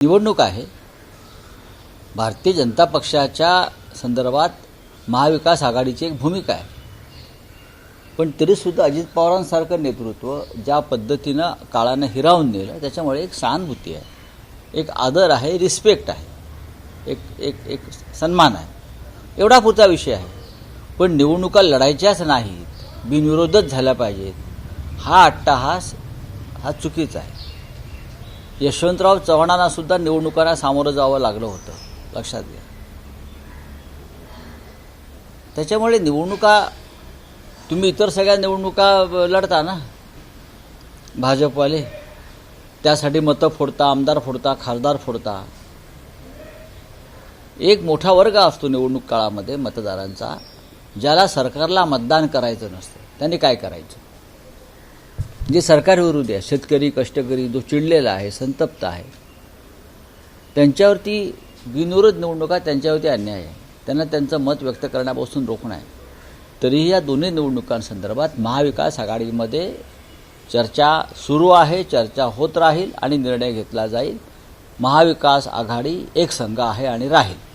निवडणूक आहे. भारतीय जनता पक्षाच्या संदर्भात महाविकास आघाडीची एक भूमिका आहे. पण तरीसुद्धा अजित पवारांसारखं नेतृत्व ज्या पद्धतीनं काळानं हिरावून नेलं, त्याच्यामुळे एक सहानुभूती आहे, एक आदर आहे, रिस्पेक्ट आहे, एक एक एक सन्मान आहे. एवढा पुरता विषय आहे. पण निवडणुका लढायच्याच नाहीत, बिनविरोधच झाल्या पाहिजेत, हा अट्टहास हा चुकीचा आहे. यशवंतराव चव्हाणांना सुद्धा निवडणुकांना सामोरं जावं लागलं होतं, लक्षात घ्या. त्याच्यामुळे निवडणुका तुम्ही इतर सगळ्या निवडणुका लढता ना, भाजपवाले त्यासाठी मतं फोडता, आमदार फोडता, खासदार फोडता. एक मोठा वर्ग असतो निवडणूक काळामध्ये मतदारांचा, ज्याला सरकारला मतदान करायचं नसतं. त्यांनी काय करायचं? जे सरकारविरोधी आहे, शेतकरी, कष्टकरी, जो चिडलेला आहे, संतप्त आहे, त्यांच्यावरती बिनविरोध निवडणुका, त्यांच्यावरती अन्याय आहे. त्यांना त्यांचं मत व्यक्त करण्यापासून रोखणं आहे. तरीही या दोन्ही निवडणुकांसंदर्भात महाविकास आघाडीमध्ये चर्चा सुरू आहे, चर्चा होत राहील आणि निर्णय घेतला जाईल. महाविकास आघाडी एक संघ आहे आणि राहील.